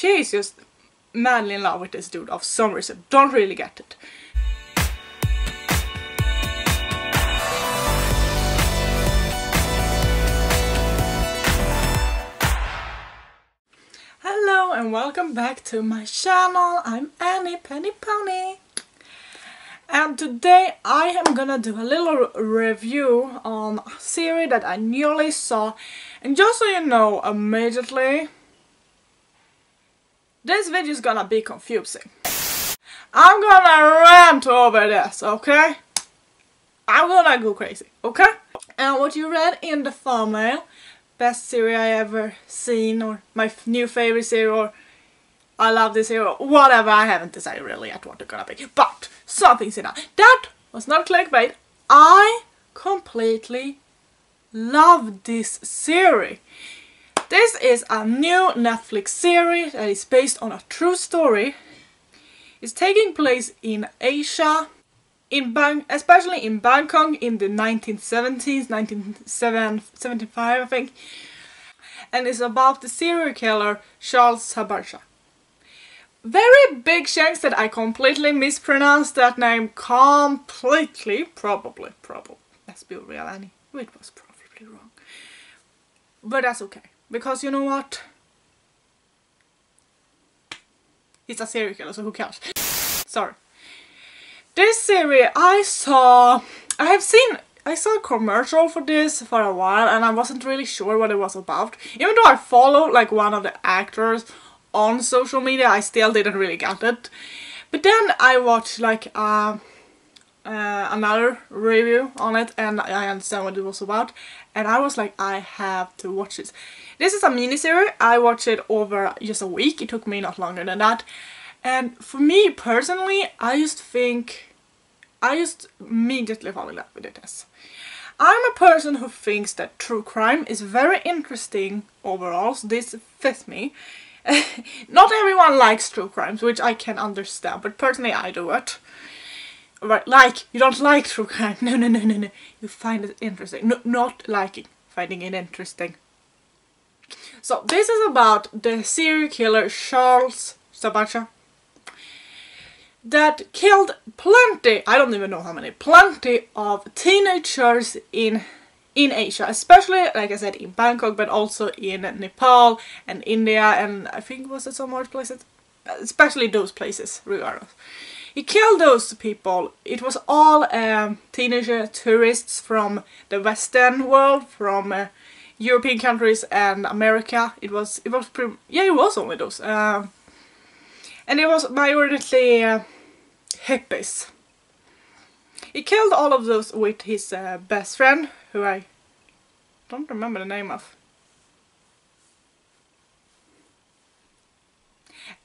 she is just madly in love with this dude of some reason. Don't really get it. Hello and welcome back to my channel. I'm Annie Penny Pony. And today I am gonna do a little review on a series that I newly saw. And just so you know immediately, this video is gonna be confusing. I'm gonna rant over this, okay? I'm gonna go crazy, okay? And what you read in the thumbnail, best series I ever seen, or my new favorite series, or I love this series, or whatever, I haven't decided really yet what it's gonna be. But something's in that. That was not clickbait. I completely love this series. This is a new Netflix series that is based on a true story. It's taking place in Asia, especially in Bangkok in the 1970s, 1975 I think. And it's about the serial killer Charles Serpent. Very big chance that I completely mispronounced that name completely. Probably. Let's be real, Annie. It was probably wrong. But that's okay. Because you know what? He's a serial killer, so who cares? Sorry. This series I saw a commercial for this for a while and I wasn't really sure what it was about. Even though I followed like one of the actors on social media, I still didn't really get it. But then I watched like another review on it and I understand what it was about. And I was like, I have to watch this. This is a miniseries. I watched it over just a week. It took me not longer than that. And for me personally, I just immediately fall in love with it. I'm a person who thinks that true crime is very interesting overall, so this fits me. Not everyone likes true crimes, which I can understand, but personally I do it. Right, like, you don't like true crime. No. You find it interesting. No, not liking, finding it interesting. So this is about the serial killer Charles Serpent that killed plenty, I don't even know how many, plenty of teenagers in Asia, especially, like I said, in Bangkok, but also in Nepal and India, and I think was it some other places, especially those places, regardless. He killed those people. It was all teenager tourists from the Western world, from European countries and America. It was only those. And it was majority hippies. He killed all of those with his best friend, who I don't remember the name of.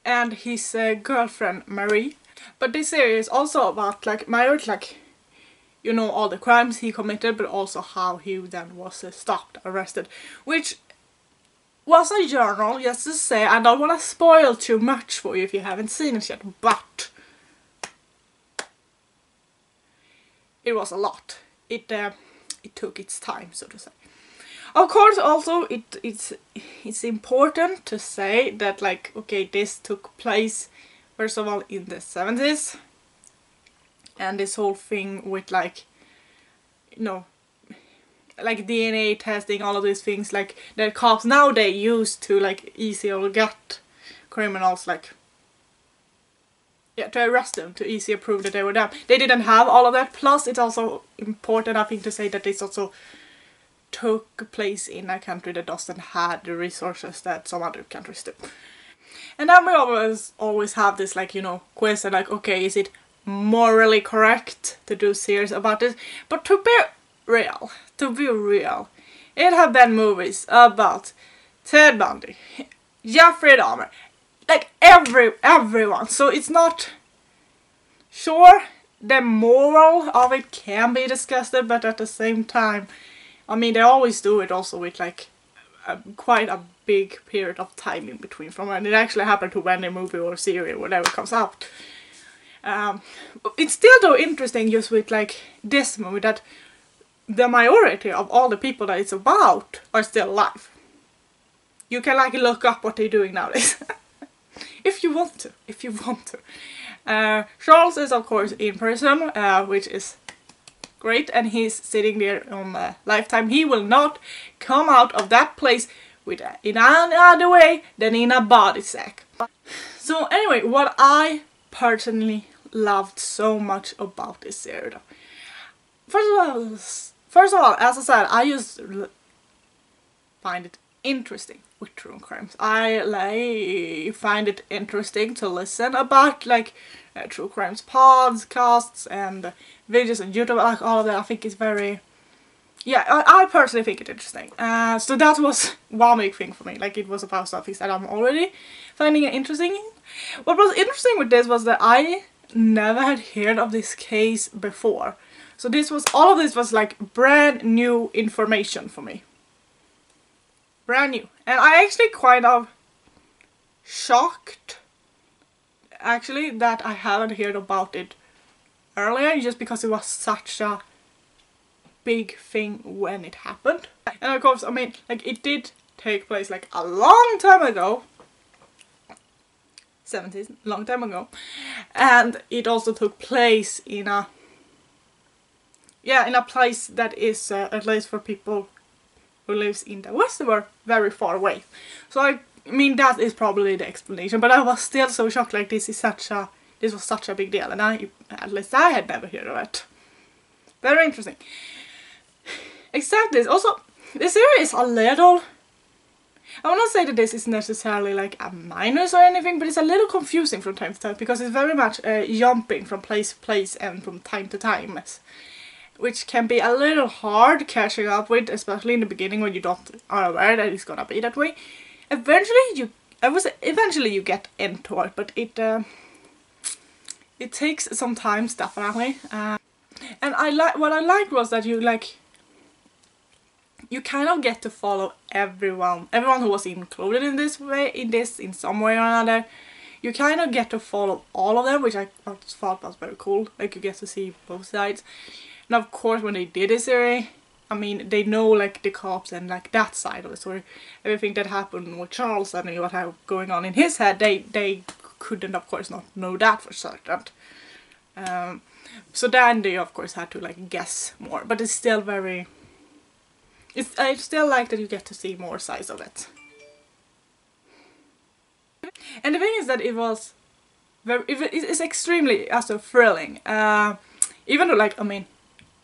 And his girlfriend, Marie. But this series is also about you know, all the crimes he committed, but also how he then was stopped, arrested. Which was a journal, just to say. I don't want to spoil too much for you if you haven't seen it yet, but it was a lot. It took its time, so to say. Of course, also it's important to say that, like, okay, this took place first of all in the 70s, and this whole thing with, like, you know, like DNA testing, all of these things, like, that cops nowadays use to, like, easier get criminals, like, yeah, to arrest them, to easier prove that they were them. They didn't have all of that. Plus, it's also important, I think, to say that this also took place in a country that doesn't have the resources that some other countries do. And then we always have this, like, you know, question, like, okay, is it morally correct to do series about this? But to be real, it have been movies about Ted Bundy, Jeffrey Dahmer, like everyone. So it's not, sure, the moral of it can be discussed, but at the same time, I mean, they always do it also with, like, quite a big period of time in between from when it actually happened to when a movie or series or whatever comes out. It's still though interesting just with, like, this movie, that the majority of all the people that it's about are still alive. You can, like, look up what they're doing nowadays. you want to, if you want to. Charles is of course in prison, which is great, and he's sitting there on a lifetime. He will not come out of that place with in any other way than in a body sack. So anyway, what I personally loved so much about this series. First of all, as I said, I just find it interesting with true crimes. I find it interesting to listen about like true crimes podcasts and videos on YouTube, like all of that. I think it's very, yeah, I personally think it's interesting. So that was one big thing for me. Like, it was about something that I'm already finding it interesting. What was interesting with this was that I never had heard of this case before. So this was, all of this was like brand new information for me. Brand new. And I actually kind of shocked actually that I haven't heard about it earlier, just because it was such a big thing when it happened. And of course, I mean, like, it did take place like a long time ago. 70s, long time ago. And it also took place in a, yeah, in a place that is, at least for people who lives in the West, were very far away. So I mean, that is probably the explanation, but I was still so shocked, like, this was such a big deal, and at least I had never heard of it. Very interesting. Exactly. Also, the series is a little, I will not say that this is necessarily like a minus or anything, but it's a little confusing from time to time, because it's very much jumping from place to place and from time to time, which can be a little hard catching up with, especially in the beginning when you don't are aware that it's gonna be that way. Eventually you get into it, but it takes some time, definitely. And what I liked was that you kind of get to follow everyone who was included in this in some way or another. You kind of get to follow all of them, which I thought was very cool. Like, you get to see both sides. And of course, when they did this series, I mean, they know like the cops and like that side of the story. Everything that happened with Charles and what had going on in his head, they couldn't, of course, not know that for certain. So then they, of course, had to like guess more. But it's still very, I still like that you get to see more sides of it. And the thing is that it was it's extremely also thrilling. Even though, like, I mean,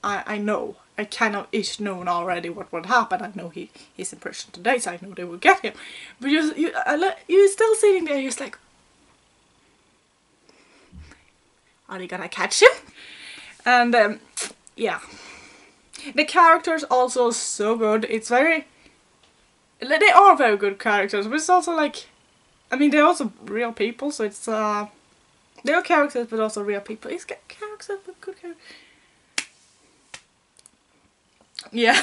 I know, I kind of ish known already what would happen. I know he's in prison today, so I know they will get him. But you're still sitting there, you're just like, are they gonna catch him? And yeah, the characters also so good. It's very, they are very good characters, but it's also like, I mean, they're also real people, so it's they are characters but also real people. It's characters but good characters. Yeah.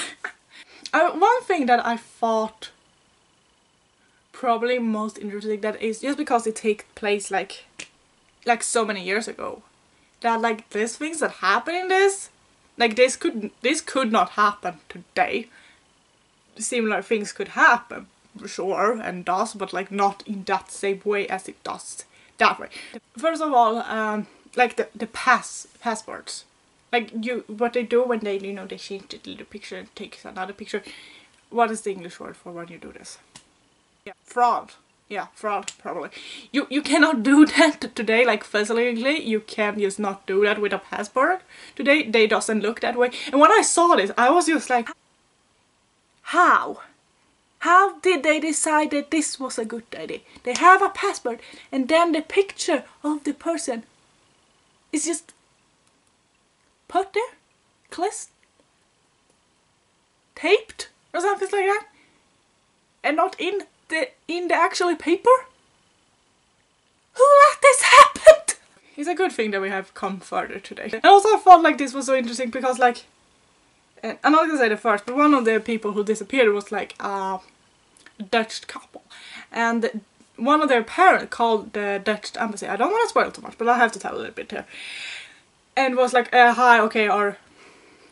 One thing that I thought probably most interesting, that is just because it takes place like so many years ago, that like these things that happen in this, like this could not happen today. Similar things could happen, sure, and does, but like not in that same way as it does that way. First of all, like the passports. Like, what they do when they, you know, they change the little picture and take another picture. What is the English word for when you do this? Yeah, fraud. Yeah, fraud, probably. You cannot do that today, like physically. You can just not do that with a passport. Today, they doesn't look that way. And when I saw this, I was just like, how? How did they decide that this was a good idea? They have a passport, and then the picture of the person is just put there, taped or something like that, and not in the actual paper. Who let this happen? It's a good thing that we have come further today. And also I felt like this was so interesting because, like, I'm not gonna say the first, but one of the people who disappeared was like a Dutch couple, and one of their parents called the Dutch embassy. I don't want to spoil too much, but I have to tell a little bit here. And was like, hi, okay, our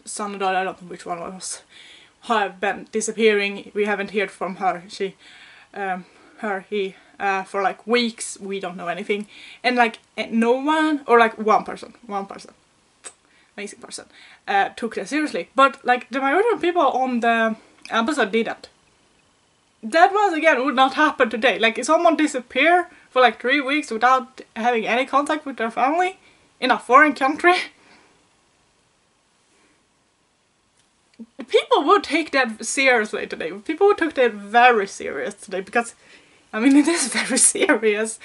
son or daughter, I don't know which one it was, have been disappearing. We haven't heard from her. He for like weeks. We don't know anything, and like no one, or like one person, amazing person, took that seriously. But like the majority of people on the episode didn't. That once again would not happen today. Like if someone disappear for like 3 weeks without having any contact with their family in a foreign country, people would take that seriously today. People would take that very serious today, because I mean it is very serious.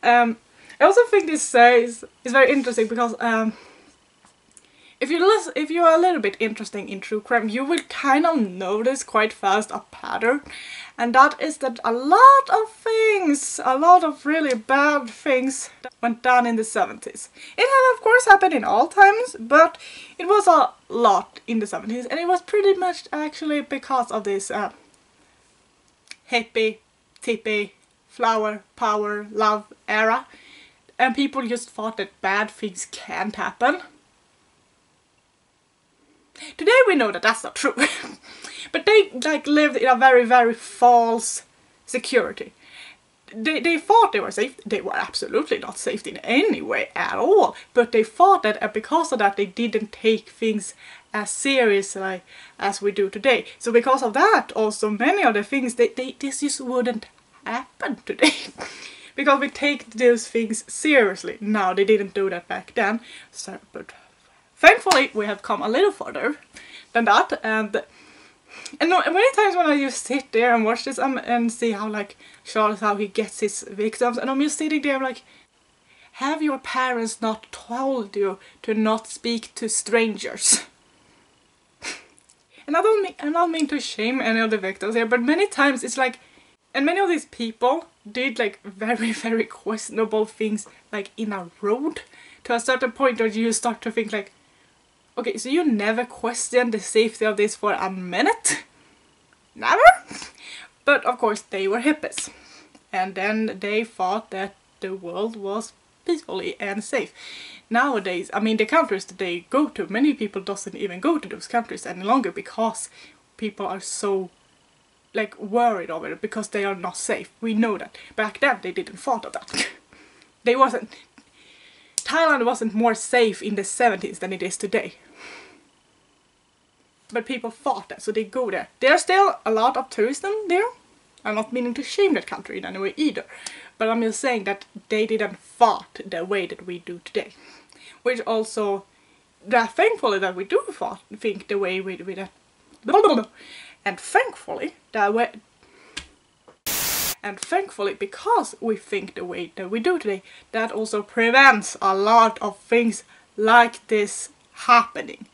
I also think this is very interesting because if you are a little bit interested in true crime, you will kind of notice quite fast a pattern, and that is that a lot of really bad things went down in the 70s. It had of course happened in all times, but it was a lot in the 70s, and it was pretty much actually because of this hippie, tippy, flower, power, love era, and people just thought that bad things can't happen. Today we know that that's not true. But they like lived in a very, very false security. They thought they were safe. They were absolutely not safe in any way at all. But they thought that, and because of that they didn't take things as seriously as we do today. So because of that also many of the things, this just wouldn't happen today. Because we take those things seriously. Now they didn't do that back then. So, but thankfully we have come a little further than that, and many times when I just sit there and watch this and see how like Charles, how he gets his victims, and I'm just sitting there like, have your parents not told you to not speak to strangers? And I don't mean to shame any of the victims here, but many times it's like, and many of these people did like very, very questionable things like in a road, to a certain point where you start to think like, okay, so you never questioned the safety of this for a minute? Never? But of course they were hippies. And then they thought that the world was peacefully and safe. Nowadays, I mean the countries that they go to, many people doesn't even go to those countries any longer because people are so like worried over it because they are not safe. We know that. Back then they didn't thought of that. Thailand wasn't more safe in the 70s than it is today. But people thought that, so they go there. There's still a lot of tourism there. I'm not meaning to shame that country in any way either. But I'm just saying that they didn't thought the way that we do today. Which also, that thankfully that we do think the way we do that. And thankfully, because we think the way that we do today, that also prevents a lot of things like this happening.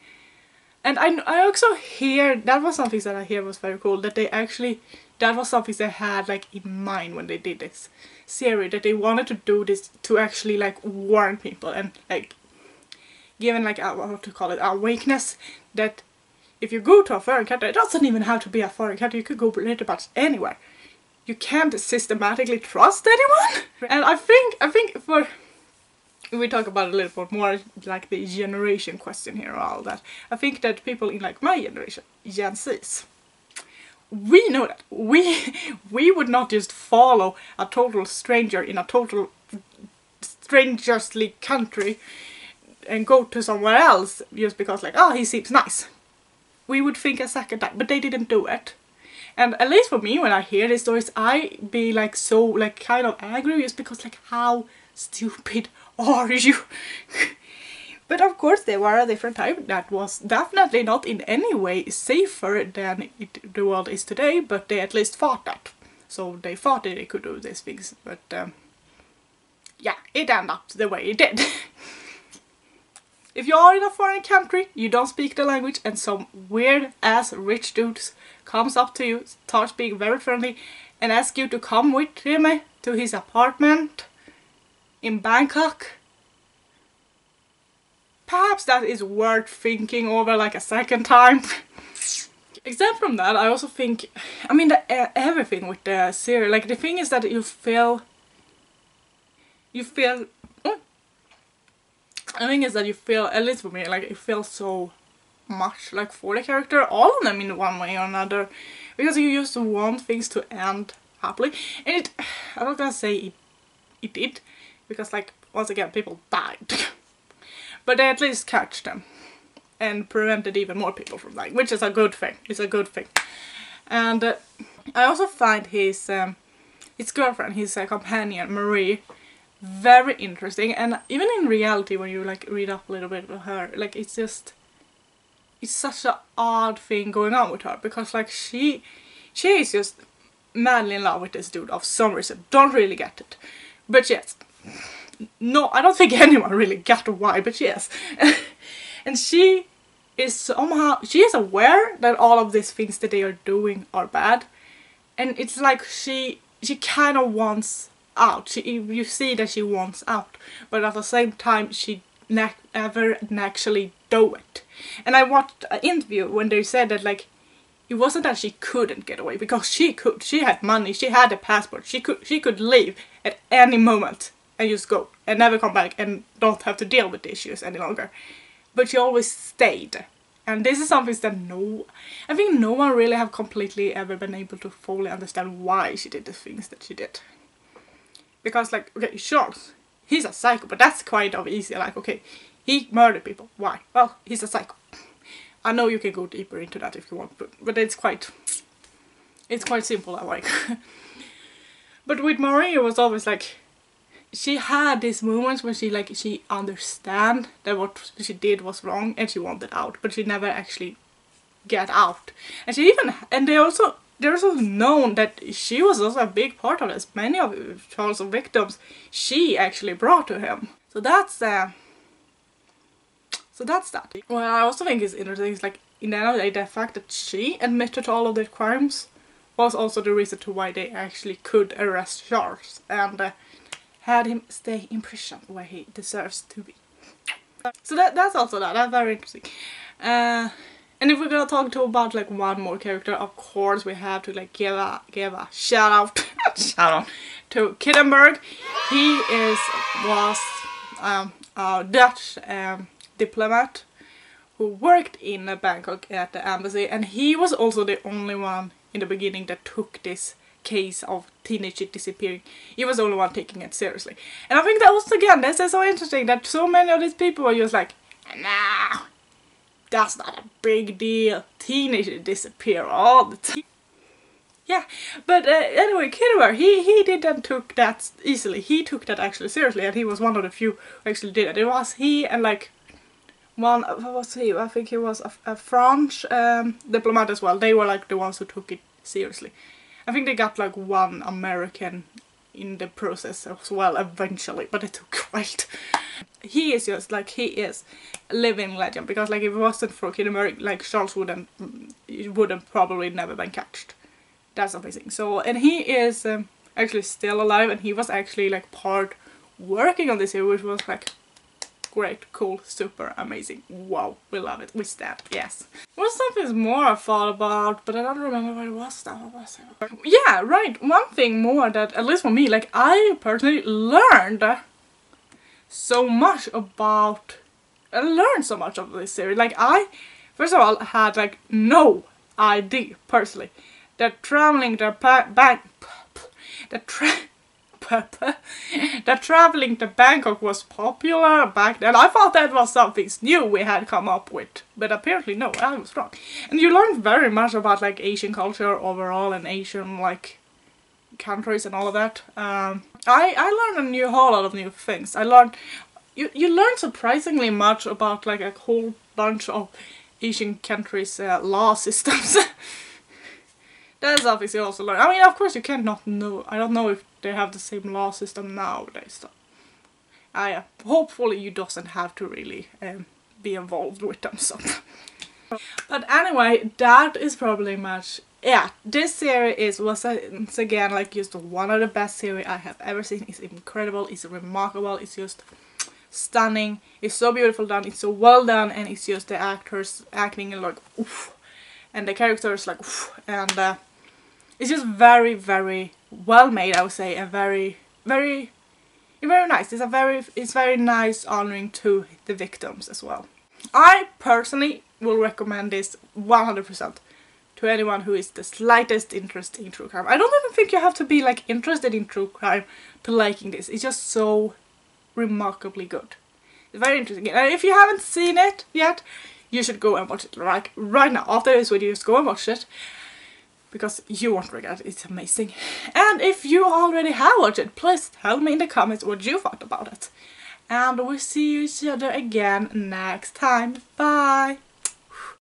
And I also hear, that was something that I hear was very cool, that they actually, that was something they had like in mind when they did this series, that they wanted to do this to actually like warn people and like given like a, what to call it, a weakness that if you go to a foreign country, it doesn't even have to be a foreign country, you could go pretty much anywhere. You can't systematically trust anyone. And I think for, we talk about it a little bit more, like the generation question here and all that. I think that people in like my generation, Gen Zs, we know that. We would not just follow a total stranger in a total strangersly country and go to somewhere else just because like, oh, he seems nice. We would think a second time, but they didn't do it. And at least for me, when I hear these stories, I be like so like kind of angry just because like, how stupid are you? But of course they were a different time that was definitely not in any way safer than the world is today, but they at least thought that. So they thought that they could do these things, but yeah, it ended up the way it did. If you are in a foreign country, you don't speak the language, and some weird ass rich dudes comes up to you, starts being very friendly, and asks you to come with him to his apartment in Bangkok, perhaps that is worth thinking over like a second time. Except from that, I also think, I mean, everything with the series, like the thing is that you feel, the thing is that you feel, at least for me, like it feels so much like for the character, all of them in one way or another, because you used to want things to end happily. And it, I'm not gonna say it did, because like, once again, people died. But they at least catch them and prevented even more people from dying, which is a good thing. It's a good thing. And I also find his girlfriend, his companion, Marie, very interesting. And even in reality, when you like read up a little bit about her, like it's such an odd thing going on with her, because like she is just madly in love with this dude of some reason. Don't really get it, but yes. No, I don't think anyone really got why, but yes. And she is aware that all of these things that they are doing are bad, and it's like she kind of wants out. You see that she wants out, but at the same time she never actually do it. And I watched an interview when they said that like it wasn't that she couldn't get away, because she could. She had money, she had a passport, she could leave at any moment and just go and never come back and don't have to deal with the issues any longer. But she always stayed. And this is something that I think no one really have completely ever been able to fully understand why she did the things that she did. Because like, okay, Charles, he's a psycho, but that's quite of easy. Like, okay, he murdered people. Why? Well, he's a psycho. I know you can go deeper into that if you want, but it's quite simple that way. But with Marie, it was always like, she had these moments when she understand that what she did was wrong and she wanted out, but she never actually get out. And they're also known that she was also a big part of this. Many of Charles' victims she actually brought to him. So that's that. What I also think is interesting is like, in the end of the day, the fact that she admitted to all of their crimes was also the reason to why they actually could arrest Charles and had him stay in prison where he deserves to be. So that's also that's very interesting. And if we're gonna talk about like one more character, of course we have to like give a shout out to Kittenberg. He was a Dutch diplomat who worked in Bangkok at the embassy, and he was also the only one in the beginning that took this case of teenagers disappearing. He was the only one taking it seriously. And I think that was, again, this is so interesting that so many of these people were just like, nah, that's not a big deal. Teenagers disappear all the time. Yeah, but anyway, Kittenberg, he didn't took that easily. He took that actually seriously, and he was one of the few who actually did it. It was he and like what was he? I think he was a French diplomat as well. They were like the ones who took it seriously. I think they got like one American in the process as well eventually, but it took a while. He is just like, he is a living legend, because like if it wasn't for Kittenberg, like Charles wouldn't probably never been catched. That's amazing. So, and he is actually still alive, and he was actually like part working on this here, which was like great, cool, super amazing. Wow, we love it. We stand, yes. What's something more I thought about, but I don't remember what it was now. What was it? Yeah, right. One thing more that, at least for me, like I personally learned so much about. I learned so much of this series. Like I, first of all, had like no idea personally that traveling to that traveling to Bangkok was popular back then. I thought that was something new we had come up with, but apparently no, I was wrong. And you learn very much about like Asian culture overall and Asian like countries and all of that. I learned a whole lot of new things. I learned you learn surprisingly much about like a whole bunch of Asian countries' law systems. That's obviously also learn. I mean, of course you can't not know. I don't know if they have the same law system nowadays. So, hopefully you doesn't have to really be involved with them. So. But anyway, that is probably much. Yeah, this series was once again like just one of the best series I have ever seen. It's incredible. It's remarkable. It's just stunning. It's so beautiful done. It's so well done, and it's just the actors acting and like oof, and the characters like oof, and it's just very, very well made, I would say, and very nice. It's very nice honoring to the victims as well. I personally will recommend this 100% to anyone who is the slightest interest in true crime. I don't even think you have to be like interested in true crime to liking this. It's just so remarkably good. It's very interesting. And if you haven't seen it yet, you should go and watch it right now. After this video, just go and watch it. Because you won't regret it. It's amazing. And if you already have watched it, please tell me in the comments what you thought about it. And we'll see each other again next time. Bye!